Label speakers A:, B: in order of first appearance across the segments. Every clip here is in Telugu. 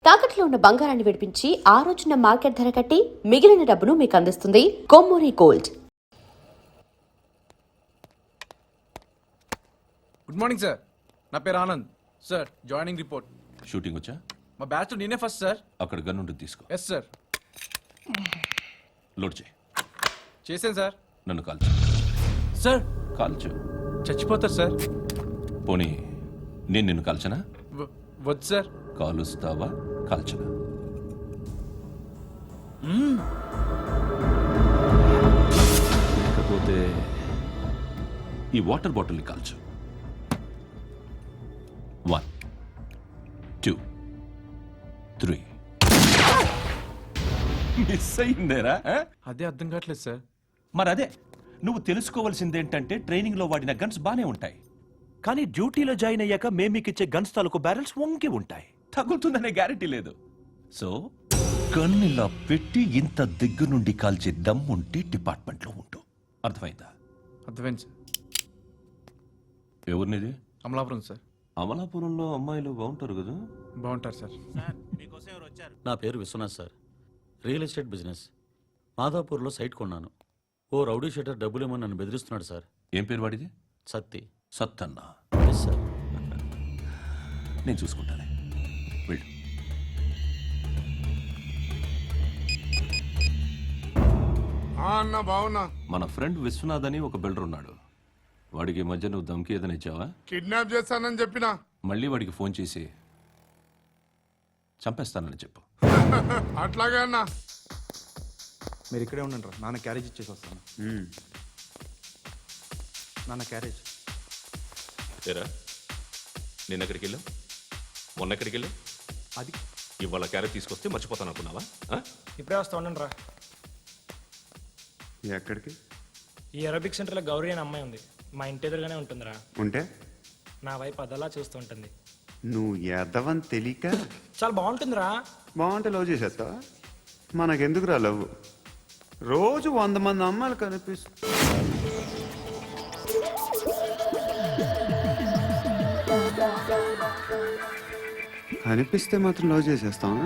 A: తాకట్లో ఉన్న బంగారాన్ని విడిపించి ఆ రోజున మార్కెట్ ధర కట్టి మిగిలిన డబ్బును మీకు అందిస్తుంది Kommuri gold.
B: Good morning sir, నా పేరు Anand sir. Joining report.
C: Shooting వచ్చా?
B: మా బ్యాచ్ నేనే ఫస్ట్ సార్.
C: అక్కడ గన్ ఉంటుంది, తీసుకో.
B: Yes sir.
C: లోడ్ చేయి.
B: చేశాను సార్.
C: నన్ను కాల్చు.
B: సార్
C: కాల్చు.
B: చచ్చిపోతారు సార్.
C: పోనీ నేను నిన్ను కాల్చనా?
B: వద్దు సార్.
C: కాలుస్తావా కాల్చనా? లేకపోతే ఈ వాటర్ బాటిల్ని కాల్చు. 1 2 3. మిస్ అయిందేరా?
B: అదే అర్థం కావట్లేదు సార్.
C: మరి అదే నువ్వు తెలుసుకోవాల్సిందేంటంటే ట్రైనింగ్ లో వాడిన గన్స్ బానే ఉంటాయి, కానీ డ్యూటీలో జాయిన్ అయ్యాక మేము మీకు ఇచ్చే గన్స్ తాలూకు బ్యారెల్స్ వంగి ఉంటాయి. తగులుతుందనే గ్యారెంటీ లేదు. సో గన్ ఇలా పెట్టి ఇంత దగ్గర నుండి కాల్చే దమ్ముంటే డిపార్ట్మెంట్ లో ఉంటూ. అర్థమైందా?
B: అర్థమైంది సార్.
C: ఎవరినిది?
B: అమలాపురం సార్.
C: అమలాపురంలో అమ్మాయిలు బాగుంటారు కదా?
B: బాగుంటారు సార్.
D: నా పేరు Vishwanath sir. Real estate business. మాదాపూర్లో సైట్ కొన్నాను. ఓ రౌడీ షీటర్ డబ్బులు ఏమో నన్ను బెదిరిస్తున్నాడు సార్.
C: ఏం పేరు వాడిది?
D: సత్తి.
C: సత్తన్నా?
D: Yes sir.
C: నేను చూసుకుంటానే, వెళ్ళు.
E: అన్న బావున్నా.
C: మన ఫ్రెండ్ విశ్వనాథ్ అని ఒక బిల్డర్ ఉన్నాడు. వాడికి ఈ మధ్య నువ్వు దమ్కి ఏదైనా ఇచ్చావా?
E: కిడ్నాప్ చేస్తానని చెప్పినా.
C: మళ్ళీ వాడికి ఫోన్ చేసి చంపేస్తానని చెప్పు.
E: అట్లాగే అన్న.
B: మీరు ఇక్కడే ఉండండి రా, నాన్న క్యారేజ్ ఇచ్చేసి వస్తాను. నాన్న క్యారేజ్.
F: ఏరా, నిన్న ఎక్కడికి వెళ్ళావు? మొన్న ఎక్కడికి వెళ్ళావు?
B: అది
F: ఇవాళ క్యారెట్ తీసుకొస్తే మర్చిపోతాను అనుకున్నావా?
G: ఇప్పుడే వస్తా ఉండండి రా.
E: ఎక్కడికి?
G: ఈ అరబిక్ సెంటర్లో గౌరీ అనే అమ్మాయి ఉంది. మా ఇంటి ఎదురుగానే ఉంటుందిరా.
E: ఉంటే
G: నా వైపు అదలా చూస్తూ ఉంటుంది.
E: నువ్వు ఎదవని తెలియక
G: చాలా బాగుంటుందిరా.
E: బాగుంటే లవ్ చేసేస్తావా? మనకెందుకురా లవ్? రోజు 100 మంది అమ్మాయిలు కనిపిస్తే మాత్రం లవ్ చేసేస్తావా?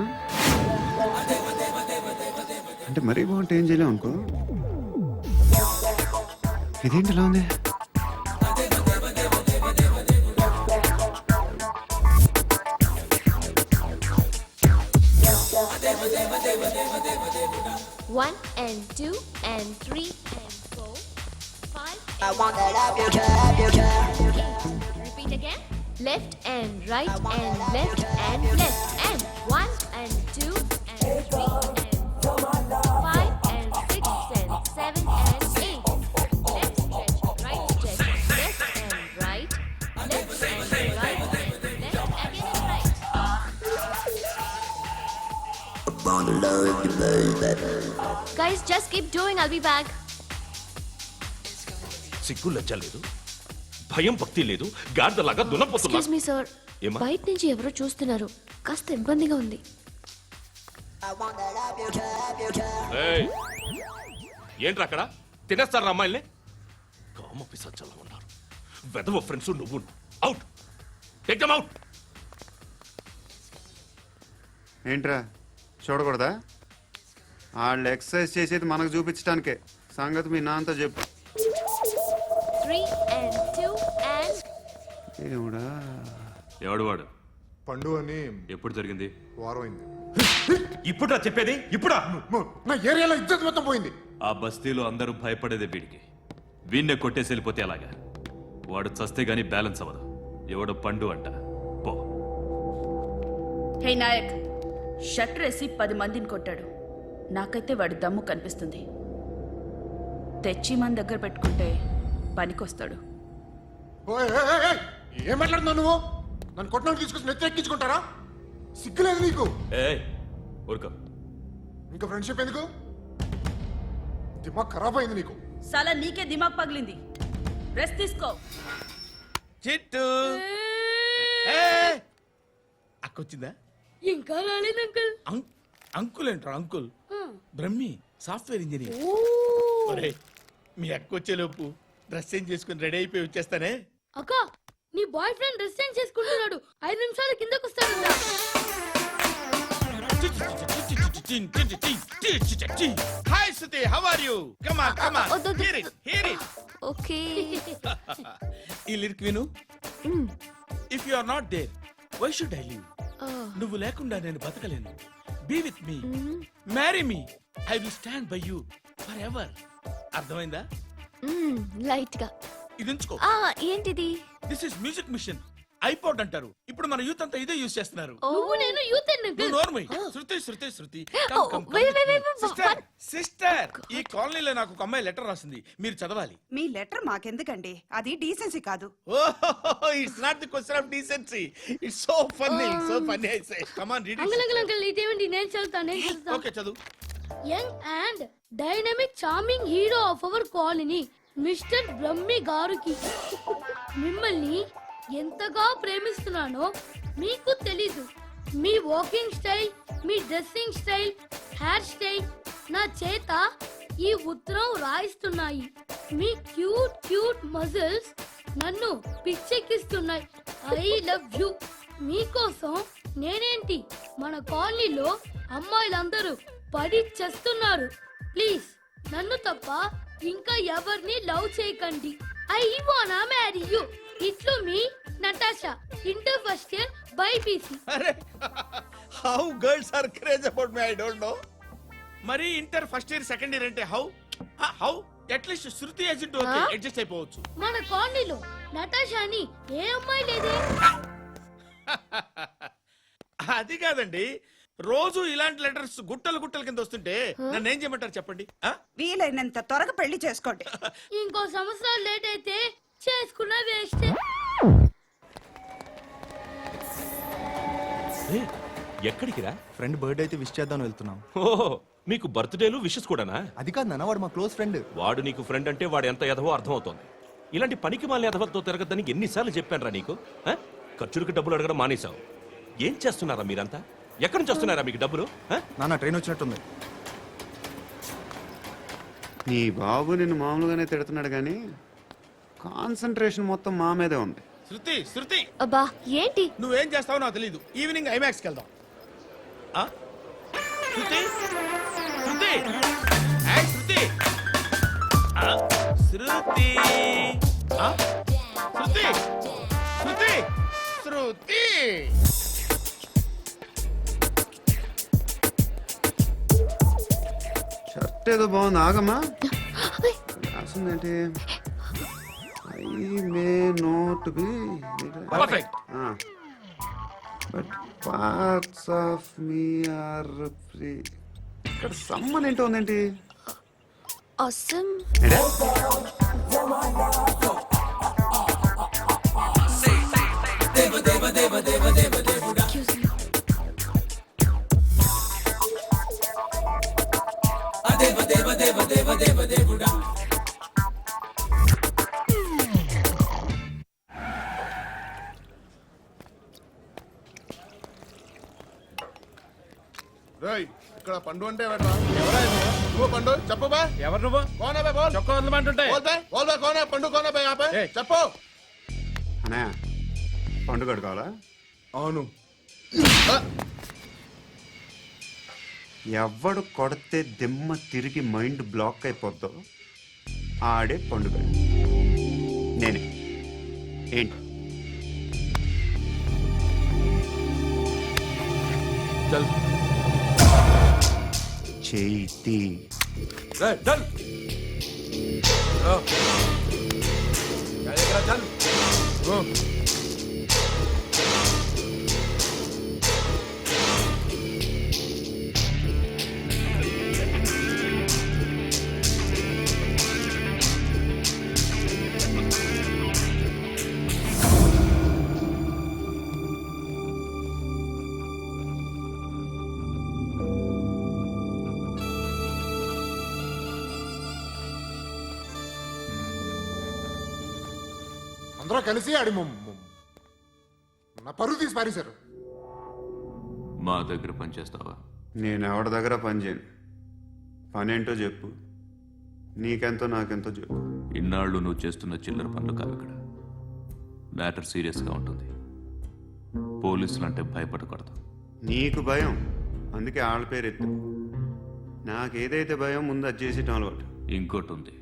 E: అంటే మరీ బాగుంటే ఏం చేయలేవు అనుకో. ఇదేంటి ఇలా ఉంది?
H: One and two and three and four, 5.
I: I want that up your cat.
H: Repeat again. Left and right and left and left and 1 and 2 and 3 and 4, 5 and 6 and 7 and 8. Left stretch, right stretch, left and right, left and right and left again and right. Guys, just keep doing. I'll be back.
F: సిగ్గు లజ్జ లేదు, భయం భక్తి లేదు, గాడిదలాగా దున్నపోతున్నా.
H: Excuse me, sir.
F: ఏమా?
H: బయట నుంచి ఎవరో చూస్తున్నారు. కాస్త ఇబ్బందిగా ఉంది.
F: ఏయ్, ఏంట్రా అక్కడ? తినేస్తారా అమ్మాయిల్ని? కామ పిశాచాలా ఉన్నారు. వెదవ ఫ్రెండ్స్ నువ్వు. Out, take them out.
E: ఏంట్రా చూడకూడదా? వాళ్ళు ఎక్సర్సైజ్ చేసేది మనకు చూపించడానికే. సంగతి మీ నాన్నతో చెప్పు.
H: 3 and 2 and
E: ఏమిడా?
F: ఎవడు వాడు?
J: పండు అని.
F: ఎప్పుడు జరిగింది?
J: వారం అయింది.
F: ఇప్పుడా చెప్పేది? ఇప్పుడా?
J: నా ఏరియాలో ఇజ్జత్ మొత్తం పోయింది.
F: ఆ బస్తీలో అందరూ భయపడేదే వీడికి. వీణ్ణే కొట్టేసి వెళ్ళిపోతే అలాగా. వాడు చస్తే గానీ బ్యాలెన్స్ అవ్వదు. ఎవడో పండు అంట. పో.
K: హే నాయక్, షట్టర్ వేసి 10 మందిని కొట్టాడు. నాకైతే వాడి దమ్ము కనిపిస్తుంది. తెచ్చి మన దగ్గర పెట్టుకుంటే పనికొస్తాడు.
J: ఓయ్, ఏయ్, ఏయ్, ఏయ్, ఏం మాట్లాడుతున్నావు నువ్వు? నన్ను కొట్టడానికి తీసుకొచ్చి నెత్తి ఎక్కించుకుంటారా? సిగ్గులేదు నీకు?
F: ఏయ్, ఊరుకో.
J: ఇంకా ఫ్రెండ్షిప్ ఎందుకు? దిమాగ్ ఖరాబ్ అయింది నీకు.
K: సాలా నీకే దిమాగ్ పగిలింది. రెస్ట్ తీసుకో.
B: చిట్టు అక్కొచ్చిందా?
I: ఇంకా రాలేదు అంకుల్.
B: అంకుల్ ఏంట్రా? Uncle Brahmi, software engineer. మీ అక్కొచ్చేలోపు డ్రెస్ చేంజ్ చేసుకుని రెడీ అయిపోయి వచ్చేస్తానే.
I: అక్క, నీ బాయ్ ఫ్రెండ్ డ్రెస్ చేంజ్ చేసుకుంటున్నాడు. 5 నిమిషాలు కిందకు వస్తాడు.
B: Hi Suti, how are you? Come on, come on.
H: వద్దు, వద్దు.
B: Hear it, hear it.
H: Okay.
B: ఈ లిరిక్ విను. If you are not there, why should I live? నువ్వు లేకుండా నేను బతకలేను. Be with me, marry me, I will stand by you forever. అర్థమైందా?
H: లైట్ గా.
B: ఇది ఉంచుకో.
H: ఏంటిది?
B: This is music machine, iPod అంటారు. ఇప్పుడు మన యూత్ అంతా ఇదే యూజ్ చేస్తున్నారు.
H: నేను యూత్
B: నువ్వు నోర్మై. శృతి, శృతి, శృతి.
H: wait.
B: సిస్టర్, ఈ కాలనీలో నాకు ఒక అమ్మాయి లెటర్ రాసింది, మీరు చదవాలి.
K: మీ లెటర్ మాకెందుకండి? అది డీసెన్సీ కాదు.
B: Oh, it's not the question of decency. It's so funny, so funny. I say come on, read it.
I: ఇదేమిటి? నేను చదువుతాను.
B: ఓకే, చదువు.
I: Young and dynamic charming hero of our colony mister Brahmi గారికి మిమ్మల్ని ఎంతగా ప్రేమిస్తున్నానో మీకు తెలీదు. మీ వాకింగ్ స్టైల్, మీ డ్రెస్సింగ్ స్టైల్, హెయిర్ స్టైల్ నా చేత ఈ ఉత్తరం రాయిస్తున్నాయి. మీ క్యూట్ క్యూట్ మజిల్స్ నన్ను పిచ్చెక్కిస్తున్నాయి. I love you. మీకోసం నేనేంటి, మన కాలనీలో అమ్మాయిలందరూ పడి చేస్తున్నారు. ప్లీజ్ నన్ను తప్ప ఇంకా ఎవరిని లవ్ చేయకండి. ఐ వానా మ్యారీ యూ. ఇట్లు మీ Natasha, inter first year BiPC.
B: అరే, how girls are craze about me, I don't know. మరి inter first year second year అంటే how? How at least Shruti agent okay, adjust అయిపోవచ్చు.
I: మన కాలనీలో నటాషాని ఏ అమ్మాయి లేదే.
B: అది కాదండి, రోజు ఇలాంటి లెటర్స్ గుట్టలు గుట్టల కింద వస్తుంటే నన్ను ఏం చేయమంటారు చెప్పండి?
K: వీలైనంత త్వరగా పెళ్లి చేసుకోండి.
I: ఇంకో సంవత్సరాలు లేట్ అయితే చేసుకున్న వేస్ట్.
C: ఎక్కడికి రా?
L: ఫ్రెండ్ బర్త్డే అయితే విష్ చేద్దాం వెళ్తున్నాం.
C: ఓహో, మీకు బర్త్డేలు విషెస్ కూడానా?
L: అది కాదు నాన్న, వాడు మా క్లోజ్ ఫ్రెండ్.
C: వాడు నీకు ఫ్రెండ్ అంటే వాడు ఎంత ఎదవో అర్థమవుతోంది. ఇలాంటి పనికి మాలిన ఎదవలతో తిరగద్దని ఎన్నిసార్లు చెప్పానురా నీకు? ఖర్చులకు డబ్బులు అడగడం మానేశావు. ఏం చేస్తున్నారా మీరంతా? ఎక్కడి నుంచి వస్తున్నారా మీకు డబ్బులు?
L: నాన్న ట్రైన్ వచ్చినట్టుంది.
E: నీ బాబు నిన్ను మామూలుగానే తిడుతున్నాడు కానీ కాన్సన్ట్రేషన్ మొత్తం మా మీదే ఉంది.
B: శృతి, శృతి,
H: అబ్బా ఏంటి?
B: నువ్వేం చేస్తావో నాకు తెలీదు. ఈవినింగ్ ఐమాక్స్కి వెళ్దాం. శృతి, శృతి, ఏయ్ శృతి, శృతి, శృతి, శృతి, శృతి.
E: షర్ట్ ఏదో బాగుంది, ఆగమ్మా. రాసిందేంటి? I may not be
B: perfect.
E: But parts of me are free. ఇక్కడ సమ్మన్ ఏంటో ఉందేంటి?
H: Awesome.
E: ఏంటే?
H: Excuse me.
J: రేయ్, ఇక్కడ పండు అంటే ఎవరా? నువ్వు పండు చెప్పు బా.
G: ఎవరు నువ్వు?
J: కోనా బే బోల్.
G: చొక్కా వదలమంటుంటే.
J: బోల్ బే కోనా పండు కోనా బే ఆపే. చెప్పు.
E: అన్నయ్య, పండుగ కావాలా?
J: అవును.
E: ఎవడు కొడితే దిమ్మ తిరిగి మైండ్ బ్లాక్ అయిపోద్దో ఆడే పండుగ. నేనే. ఏంటి?
C: చల్
E: చేతి.
C: చల్ చల్.
J: అందరూ కలిసి ఆడి నా పరువు తీసి పారేశారు.
F: మా దగ్గర పనిచేస్తావా?
E: నేను ఎవరి దగ్గర పని చేయను. పనేంటో చెప్పు. నీకెంతో నాకెంతో చెప్పు.
F: ఇన్నాళ్ళు నువ్వు చేస్తున్న చిల్లర పనులు కావు ఇక్కడ. మ్యాటర్ సీరియస్గా ఉంటుంది. పోలీసులు అంటే భయపడకూడదు.
E: నీకు భయం, అందుకే వాళ్ళ పేరు ఎత్తు. నాకు ఏదైతే భయం ముందు అది చేసేటం అలవాటు.
F: ఇంకోటి ఉంది,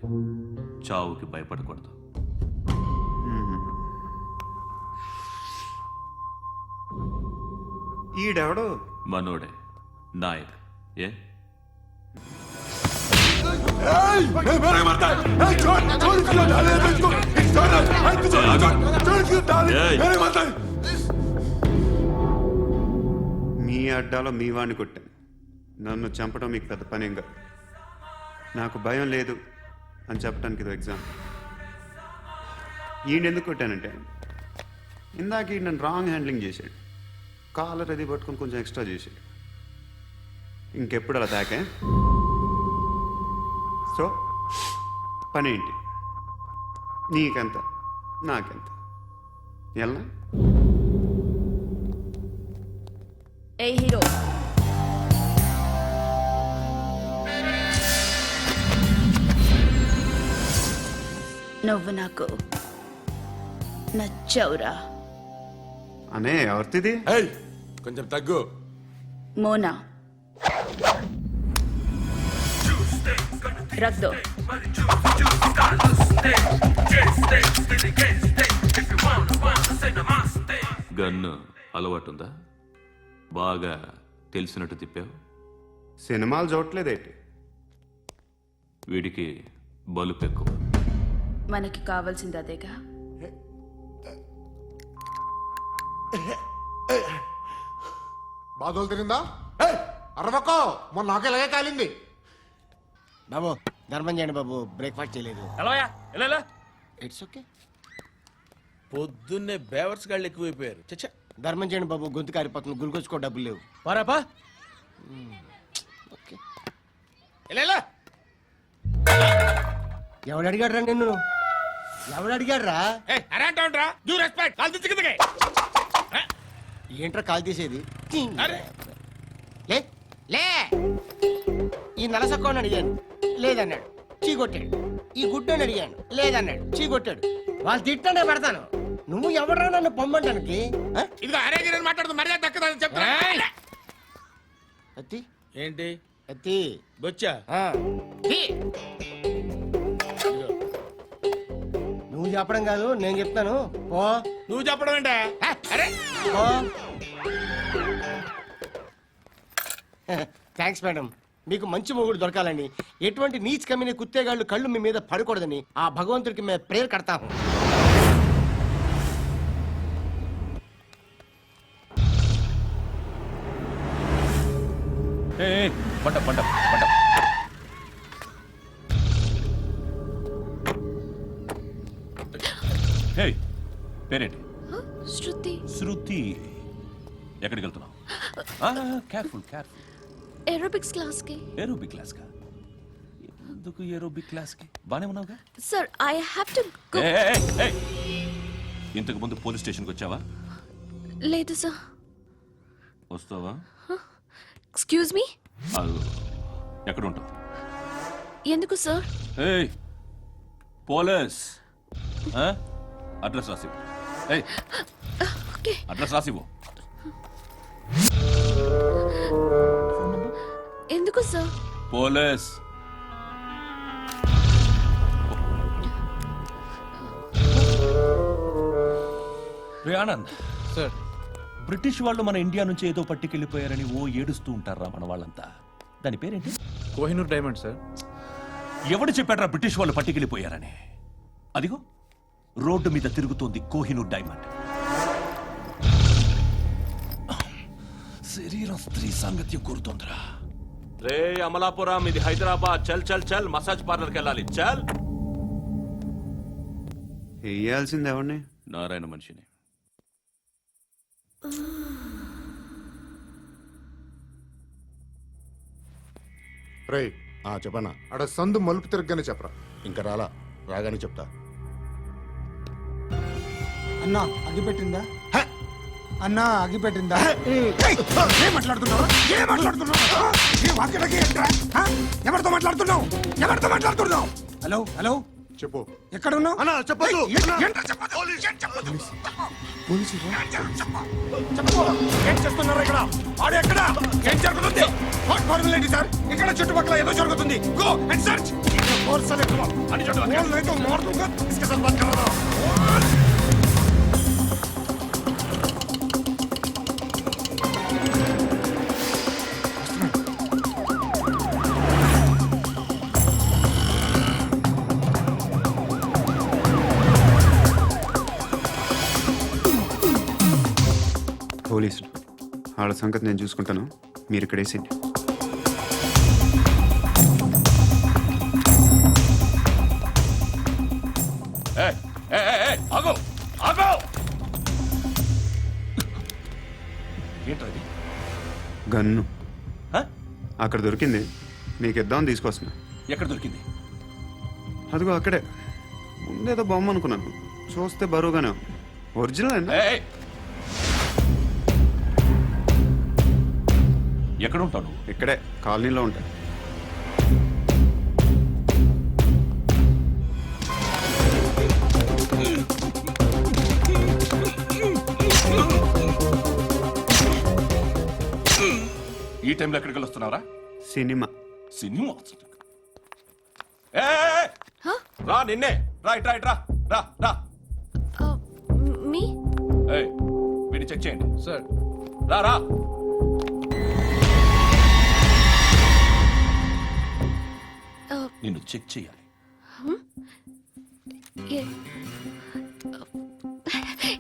F: చావుకి భయపడకూడదు.
E: ఈడెవడో
F: మనోడే నాయక్. ఏ
E: మీ అడ్డాలో మీ వాడిని కొట్టాను. నన్ను చంపడం మీకు పెద్ద పనేం కాదు. నాకు భయం లేదు అని చెప్పడానికి ఇది ఎగ్జామ్. ఈయన ఎందుకు కొట్టానంటే ఇందాక ఈయన నన్ను రాంగ్ హ్యాండ్లింగ్ చేశాడు. కాలర్ అది పట్టుకొని కొంచెం ఎక్స్ట్రా చేశాడు. ఇంకెప్పుడు అలా తాకే. సో పనేంటి? నీకెంత నాకెంత ఎలా?
H: ఏ హీరో, నువ్వు నాకు నచ్చవురా.
E: అనే ఎవరిది?
J: కొంచెం తగ్గు.
H: మోనా రక్ దో.
F: గన్ను అలవాటుందా? బాగా తెలిసినట్టు తిప్పావు.
E: సినిమాలు చూడట్లేదేంటి?
F: వీడికి బలుపు ఎక్కువ.
H: మనకి కావాల్సింది అదేగా.
J: బాధలు తిరిందా? అరవకో, మొన్న నాకు ఇలాగే కాలింది.
M: బాబు ధర్మం చేయండి బాబు, బ్రేక్ఫాస్ట్ చేయలేదు.
B: ఎలా
M: ఇట్స్ ఓకే.
B: పొద్దున్నే బేవర్స్ గాళ్ళు ఎక్కువైపోయారు. చచ్చా,
M: ధర్మం చేయండి బాబు, గొంతు కారిపోతుంది, గురికొచ్చుకో డబ్బులు లేవు.
B: పారాపా.
M: ఓకే.
B: ఎలా
M: ఎవడు అడిగాడు రా నిన్ను? ఎవడు అడిగాడు రా?
B: అరే అంటావుంట్రా, డ్యూ రెస్పెక్ట్. కాల్ తెచ్చి కిందకి.
M: ఏంట్రా కాల్ తీసేది?
B: అరే
M: లే లే. ఈ నలసక్కని అడిగాను, లేదన్నాడు, చీ కొట్టాడు. ఈ గుడ్డని అడిగాను, లేదన్నాడు, చీ కొట్టాడు. వాళ్ళు తిట్టానే పెడతాను. నువ్వు ఎవడరా నన్ను పొమ్మంటానికి?
B: ఇదిగో అరే గిరని మాట్లాడుతూ మర్యాద దక్కదని చెప్తా.
M: అత్తి
B: ఏంటి
M: అత్తి
B: బొచ్చా?
M: నువ్వు చెప్పడం కాదు, నేను చెప్తాను. ఓ
B: నువ్వు చెప్పడం ఏంటే? అరే
M: ఓ థ్యాంక్స్ మేడం. మీకు మంచి మొగుడు దొరకాలని, ఎటువంటి నీచ్ కమ్మిన కుత్తేగాళ్ళు కళ్ళు మీ మీద పడకూడదని ఆ భగవంతుడికి మేము ప్రేయర్ కడతాము.
C: పంట పంట పంట. హే, పేరేంటి?
H: శృతి.
C: శృతి. ఎక్కడికి వెళ్తున్నావు? Careful careful.
H: ఏరోబిక్స్ క్లాస్ కి.
C: ఏరోబిక్ క్లాస్ కా? ఎందుకు ఏరోబిక్ క్లాస్ కి? బానే ఉన్నావుగా?
H: Sir I have to go.
C: ఇంతకు ముందు పోలీస్ స్టేషన్కి వచ్చావా?
H: లేదు సార్.
C: వస్తావా?
H: Excuse me.
C: ఎక్కడ ఉంటావు?
H: ఎందుకు సార్?
C: ఏయ్ పోలీస్, అడ్రస్ రాసివ్వు. ఏయ్
H: ఓకే.
C: అడ్రస్ రాసివ్వు.
H: ఎందుకు సార్?
C: పోలీస్. రే ఆనంద్
G: సార్,
C: బ్రిటిష్ వాళ్ళు మన ఇండియా నుంచి ఏదో పట్టుకెళ్ళిపోయారని ఓ ఏడుస్తూ ఉంటారా మన వాళ్ళంతా? దాని పేరేంటి?
G: Kohinoor diamond sir.
C: ఎవడు చెప్పాడ్రా బ్రిటిష్ వాళ్ళు పట్టుకెళ్ళిపోయారని? అదిగో రోడ్డు మీద తిరుగుతోంది కోహినూర్ డైమండ్. శరీరం స్త్రీ సాంగత్యం కోరుతోందిరా. రే అమలాపురం, ఇది హైదరాబాద్. చల్ చల్ చల్, మసాజ్ పార్లర్కి వెళ్ళాలి. చల్.
E: వేయాల్సింది ఎవరిని?
F: నారాయణ మనిషిని.
J: రే చెప్పనా? అక్కడ సందు మలుపు తిరగగానే చెప్పరా. ఇంకా రాగానే చెప్తా.
L: అన్నా అగిపెట్టిందా? అన్నా అగిపెట్టిందా? ఏం మాట్లాడుతున్నావు? ఏం మాట్లాడుతున్నావు? ఎవరితో మాట్లాడుతున్నావు? ఎవరితో మాట్లాడుతున్నావు? హలో హలో,
J: చెప్పు.
L: ఎక్కడ ఉన్నావు?
J: అన్నా చెప్పదు.
L: ఏం చేస్తున్నారు ఇక్కడ? ఆడు ఎక్కడ? ఏం జరుగుతుంది? వాట్ ఫార్ములేంటి సార్? ఇక్కడ చుట్టుపక్కల ఏదో జరుగుతుంది. Go and search.
E: పోలీసులు వాళ్ళ సంగతి నేను చూసుకుంటాను, మీరు ఇక్కడ వేసేయండి.
C: ఆగో ఆగో ఏంటది?
E: గన్ను
C: హ?
E: అక్కడ దొరికింది, మీకు ఇద్దామని తీసుకొస్తున్నా.
C: ఎక్కడ దొరికింది?
E: అదిగో అక్కడే. ముందేదో బొమ్మ అనుకున్నాను, చూస్తే బరువుగానే ఉంది. ఒరిజినల్ అండి.
C: ఏయ్! ఎక్కడ ఉంటావు నువ్వు?
E: ఇక్కడే కాలనీలో ఉంటాయి.
C: ఈ టైంలో ఎక్కడికి వస్తున్నావురా?
E: సినిమా.
C: సినిమా ఏయ్! రా నిన్నే రా ఇట్రా ఇట్రా రా రా.
H: మీ
C: ఏయ్, వీడిని చెక్ చేయండి సార్. రా రా. నిన్ను చెక్ చేయాలి.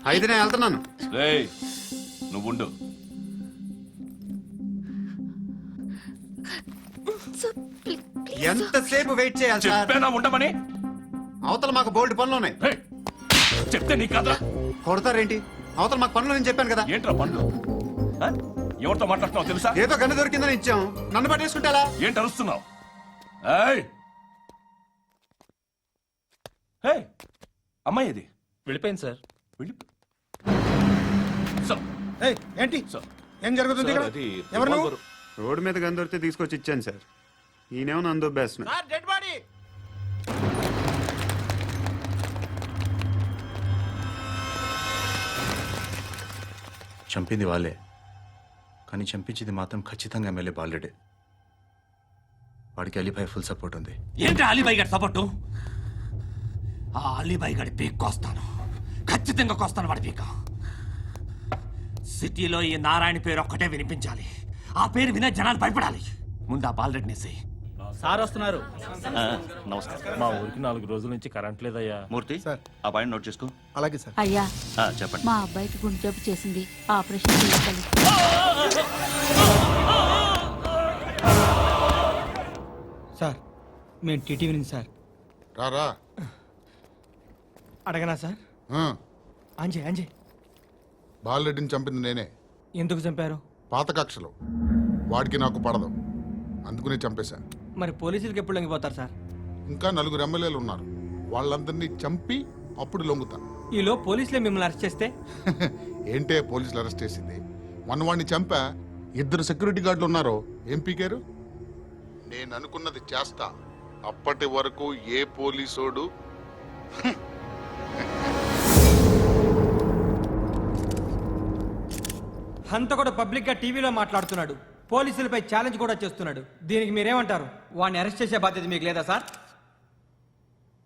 E: అయితే నేను వెళ్తున్నాను.
C: రేయ్, నువ్వు ఉండు.
E: ఎంతసేపు వెయిట్ చేయాలి సార్?
C: చెప్పేనా ఉండమని?
E: అవతల మాకు బోల్డ్ పనులు ఉన్నాయి.
C: ఏయ్, చెప్తే నీ కదా
E: కొడతారేంటి? అవతల మాకు పనులు నేను చెప్పాను కదా.
C: ఏంట్రా పండ్లు? ఆ? ఎవరితో మాట్లాడుతున్నావు తెలుసా?
E: ఏదో గన్ను దొరికిందని ఇచ్చాం, నన్ను పట్టేసుకుంటా.
C: ఏంటి అరుస్తున్నావు? ఏయ్! ఏయ్! అమ్మాయి ఇది
G: వెళ్ళిపోయింది సార్.
C: వెళ్ళి సార్,
L: ఏయ్, ఏంటి
C: సార్.
L: ఏం జరుగుతుంది ఇక్కడ?
C: అది
L: ఎవరు నువ్వు?
E: రోడ్డు మీద గన్ను దొరికితే తీసుకొచ్చి ఇచ్చాను సార్. ఈయనేమో నన్ను దొబ్బేస్తున్నా.
M: Dead body.
N: చంపింది వాళ్ళే, కానీ చంపించింది మాత్రం ఖచ్చితంగా ఎమ్మెల్యే బాలుడే. వాడికి అలీభాయ్ ఫుల్ సపోర్ట్ ఉంది.
B: ఏంటి అలీబాయి గారి సపోర్టు? ఆ అలీబాయి గారి పీక్ కోస్తాను, ఖచ్చితంగా కోస్తాను వాడి పీక. సిటీలో ఈ నారాయణ పేరు ఒక్కటే వినిపించాలి. ఆ పేరు వినే జనాలు భయపడాలి. ముందు ఆ బాలరెడ్డిని వేసేయ్.
G: సార్ వస్తున్నారు.
F: నమస్కారం.
G: మా ఊరికి 4 రోజుల నుంచి కరెంట్ లేదయ్యా.
F: మూర్తి ఆ పాయింట్ నోట్ చేసుకో.
L: అలాగే సార్.
A: అయ్యా,
F: చెప్పండి.
A: మా అబ్బాయికి గుండె జబ్బు చేసింది, ఆపరేషన్ చేయాలి.
L: సార్ మేము టీటీవీ నుంచి సార్.
J: రారా.
L: అడగనా సార్? అంజయ్
J: బాలరెడ్డిని చంపింది నేనే.
L: ఎందుకు చంపారు?
J: పాత కక్షలు. వాడికి నాకు పడదు, అందుకునే చంపేశా.
L: మరి పోలీసులకి ఎప్పుడు లొంగిపోతారు సార్?
J: ఇంకా 4 ఎమ్మెల్యేలు ఉన్నారు, వాళ్ళందరినీ చంపి అప్పుడు లొంగుతా.
L: ఈలో పోలీసులే మిమ్మల్ని అరెస్ట్ చేస్తే?
J: ఏంటే పోలీసులు అరెస్ట్ చేసింది? మన వాడిని చంపా 2 సెక్యూరిటీ గార్డులు ఉన్నారు, ఏం పీకారు? నేను అనుకున్నది చేస్తా, అప్పటి వరకు ఏ పోలీసోడు
L: హంతకుడు పబ్లిక్ గా టీవీలో మాట్లాడుతున్నాడు, పోలీసులపై ఛాలెంజ్ కూడా చేస్తున్నాడు. దీనికి మీరేమంటారు? వాడిని అరెస్ట్ చేసే బాధ్యత మీకు లేదా సార్?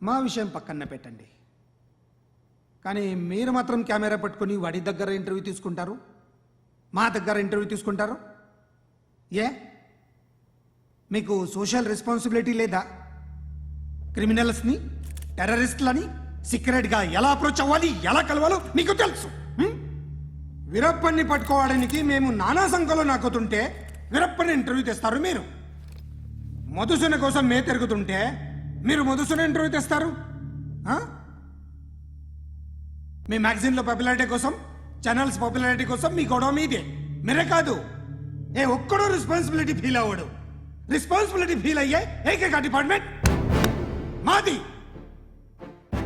O: మా విషయం పక్కన పెట్టండి, కానీ మీరు మాత్రం కెమెరా పట్టుకొని వాడి దగ్గర ఇంటర్వ్యూ తీసుకుంటారు, మా దగ్గర ఇంటర్వ్యూ తీసుకుంటారు. ఏ మీకు సోషల్ రెస్పాన్సిబిలిటీ లేదా? క్రిమినల్స్ని, టెర్రరిస్టులని సీక్రెట్గా ఎలా అప్రోచ్ అవ్వాలి, ఎలా కలవాలో మీకు తెలుసు. వీరప్పన్ని పట్టుకోవడానికి మేము నానా సంఖ్యలో నాకుతుంటే వీరప్పని ఇంటర్వ్యూ తెస్తారు మీరు. మధుసూన కోసం మే తిరుగుతుంటే మీరు మధుసూన ఇంటర్వ్యూ తెస్తారు. మీ మ్యాగజైన్లో పాపులారిటీ కోసం, ఛానల్స్ పాపులారిటీ కోసం మీ గొడవ మీదే. మీరే కాదు, ఏ ఒక్కడో రెస్పాన్సిబిలిటీ ఫీల్ అవ్వడు. రెస్పాన్సిబిలిటీ ఫీల్ అయ్యే ఏకైక డిపార్ట్మెంట్ మాది,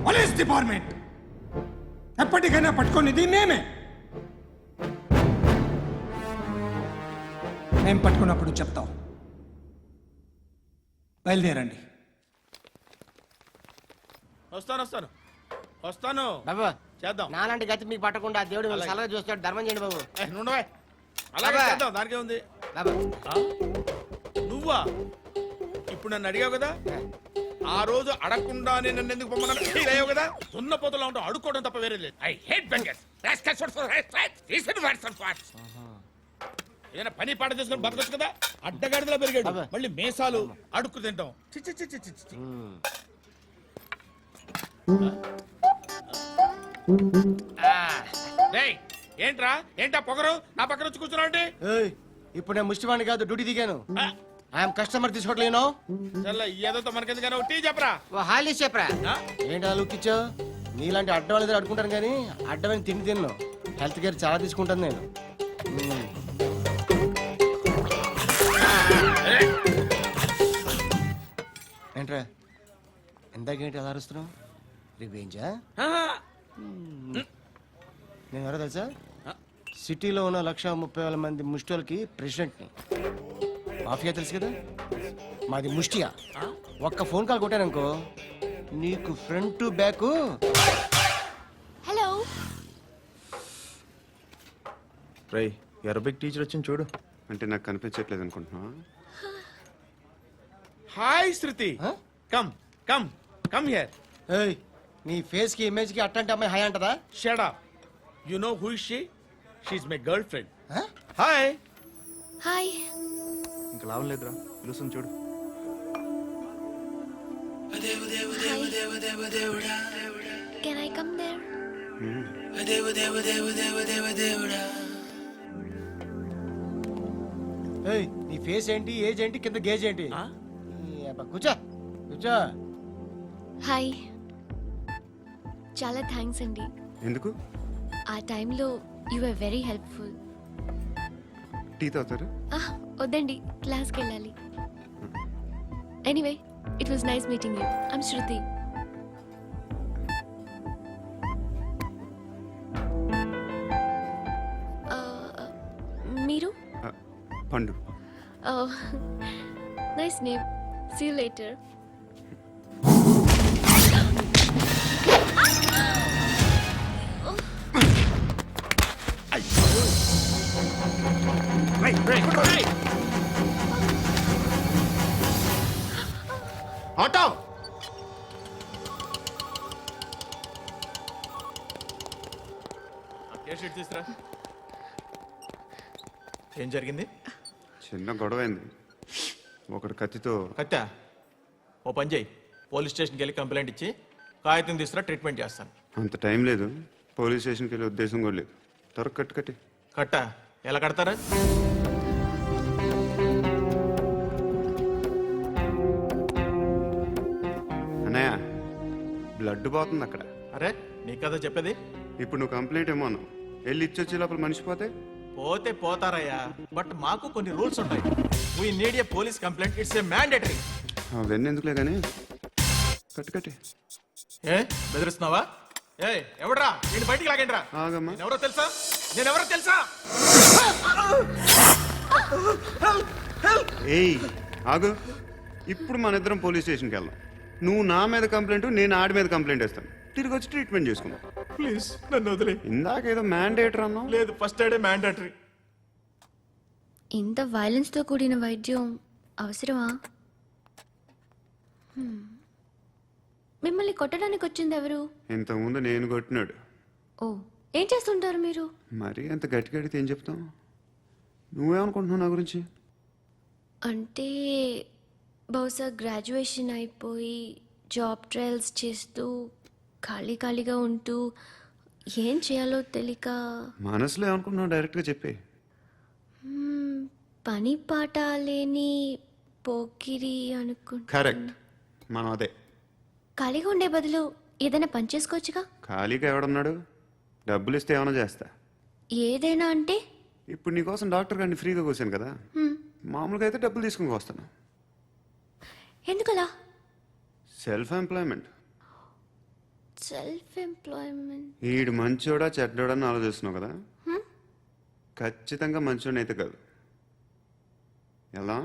O: పోలీస్ డిపార్ట్మెంట్. ఎప్పటికైనా పట్టుకునేది మేమే. మేము పట్టుకున్నప్పుడు చెప్తాం. బయలుదేరండి.
B: వస్తాను వస్తాను వస్తాను
M: బాబు
B: చేద్దాం.
M: నాలాంటి గతి మీకు పట్టకుండా దేవుడు మిమ్మల్ని
B: అలాగే.
M: సలహా చూస్తాడు, ధర్మం చేయండి బాబు.
B: నుండవే అలాగే
M: అబ్బా.
B: చేద్దాం, దానికే ఉంది.
M: బాబు
B: నువ్వా ఇప్పుడు నన్ను అడిగావు కదా, ఆ రోజు అడగకుండానే నన్ను ఎందుకు పొమ్మన్నాను ఫీల్ అయ్యావు కదా. సున్న పోతలో ఉంటావు, అడుక్కోవడం తప్ప వేరే లేదు. I hate bangers. ఏదైనా పని పాట చేసుకుని బతకొచ్చు కదా. అడ్డగాడిదలా పెరిగాడు,
M: అబ్బా.
B: మళ్ళీ మేసాలు అడుక్కు తింటాం. చి చి చి చి చి చి. రేయ్, ఏంట్రా ఏంటా పొగరు నా పక్కన వచ్చి కూర్చున్నావు అంటే?
M: ఏయ్, ఇప్పుడు నేను ముష్టివాణి కాదు, డ్యూటీ దిగాను. ఐఎమ్ కస్టమర్ తీసుకోవట్లేను.
B: చల్ల ఏదో మనకెందుకైనా టీ చెప్పరా.
M: ఓ హాలీ చెప్పరా.
B: ఆ?
M: ఏంటి అలా లుక్కిచ్చావు? నీలాంటి అడ్డ వాళ్ళ దగ్గర అడుకుంటాను కానీ అడ్డమైన తిండి తిన్ను. హెల్త్ కేర్ చాలా తీసుకుంటాను నేను. ఏంట్రా ఎందాకేంటి అలా అరుస్తున్నావు? రివేంజా? నేను ఎవరో తెలుసా? సిటీలో ఉన్న 130,000 మంది ముష్టిలకి ప్రెసిడెంట్ని. మాఫియా తెలుసు కదా, మాది ముష్టియా. ఒక్క ఫోన్ కాల్ కొట్టాననుకో నీకు ఫ్రంట్ టు బ్యాక్.
H: హలో.
N: రై అరబిక్ టీచర్ వచ్చింది చూడు.
E: అంటే నాకు కనిపించట్లేదు అనుకుంటున్నా.
B: Hi Shruti, come come come here.
M: ఏయ్, నీ ఫేస్ కి ఇమేజ్ కి అట్టంటే అమ్మాయి హాయ్ అంటదా?
B: Shut up. You know who is she? She is my girlfriend. Hi.
H: Hi.
N: ఇంకా లాభం లేదురా, పిలుస్తుంది చూడు.
H: Can I come there?
M: ఏయ్, నీ ఫేస్ ఏంటి, ఏజ్ ఏంటి, కింద గేజ్ ఏంటి? ఈ అబ్బా, కూర్చో కూర్చో.
H: హాయ్. చాలా థ్యాంక్స్ అండి.
E: ఎందుకు?
H: ఆ టైంలో you are very helpful.
E: Tea తాగుతారు?
H: వద్దండి, క్లాస్కి వెళ్ళాలి. Anyway, it was nice meeting you. I'm Shruti. మీరు?
E: Pandu.
H: Nice name. See you later.
E: Auto.
B: తీసురా.
N: ఏం జరిగింది?
E: చిన్న గొడవ అయింది. ఒకడు కత్తితో.
N: కత్తా? ఓ పని చేయి, పోలీస్ స్టేషన్కి వెళ్ళి కంప్లైంట్ ఇచ్చి కాగితం తీసుకురా, ట్రీట్మెంట్ చేస్తాను.
E: అంత టైం లేదు, పోలీస్ స్టేషన్కి వెళ్ళే ఉద్దేశం కూడా లేదు. త్వరగా కట్టు కట్టి.
N: కట్టా? ఎలా కడతారా?
E: అన్నయ్య, బ్లడ్ పోతుంది అక్కడ.
N: అరే నీ కదా చెప్పేది.
E: ఇప్పుడు నువ్వు కంప్లైంట్ ఏమో అన్నావు, వెళ్ళి ఇచ్చొచ్చే లోపల మనిషి పోతే?
N: పోతే పోతారయ్యా, బట్ మాకు కొన్ని రూల్స్ ఉంటాయి. We need a police complaint, it's a mandatory.
E: అవన్నీ ఎందుకులే కానీ కట్టు కట్టి.
N: ఏ బెదిరిస్తున్నావా? ఏ ఎవడ్రా నేను బయటికి లాగండిరా.
E: ఆగమ్మా.
N: ఎవరో తెలుసా? నేనెవరో తెలుసా?
E: ఏయ్ ఆగు. ఇప్పుడు మన ఇద్దరం పోలీస్ స్టేషన్కి వెళ్దాం. నువ్వు నా మీద కంప్లైంట్, నేను ఆడి మీద కంప్లైంట్ వేస్తాను. తిరిగి వచ్చి ట్రీట్మెంట్ చేసుకుందాం.
N: ప్లీజ్ నన్ను వదిలే.
E: ఇందాకేదో మ్యాండేటర్ అన్నావు.
N: లేదు, ఫస్ట్ ఎయిడే మ్యాండేటరీ.
H: ఇంత వైలెన్స్తో కూడిన వైద్యం అవసరమా? మిమ్మల్ని కొట్టడానికి వచ్చింది ఎవరు?
E: ఇంతకుముందు నేను కొట్టినాడు.
H: ఓ, ఏం చేస్తుంటారు మీరు?
E: మరి అంత గట్టిగా అడిగితే ఏం చెప్తాం? నువ్వేమనుకుంటున్నావు నా గురించి?
H: అంటే బహుశా గ్రాడ్యుయేషన్ అయిపోయి జాబ్ ట్రయల్స్ చేస్తూ ఖాళీగా ఉంటూ ఏం చేయాలో తెలియక.
E: మనసులో ఏమనుకుంటున్నావు డైరెక్ట్గా చెప్పే.
H: పని పాట లేని పోకిరి అనుకుంటా.
E: కరెక్ట్, మనం అదే.
H: ఖాళీగా ఉండే బదులు ఏదైనా పని చేసుకోవచ్చుగా.
E: ఖాళీగా ఎవడన్నాడు? డబ్బులు ఇస్తే ఏమైనా చేస్తా.
H: ఏదైనా అంటే?
E: ఇప్పుడు నీకోసం డాక్టర్ గారిని ఫ్రీగా కూర్చాను కదా, మామూలుగా అయితే డబ్బులు తీసుకుని వస్తాను.
H: ఎందుకలా?
E: Self employment.
H: Self employment.
E: ఈడు మంచోడా చెడ్డోడా అని ఆలోచిస్తున్నావు కదా, ఖచ్చితంగా మంచోడని అయితే కాదు. ఎలా?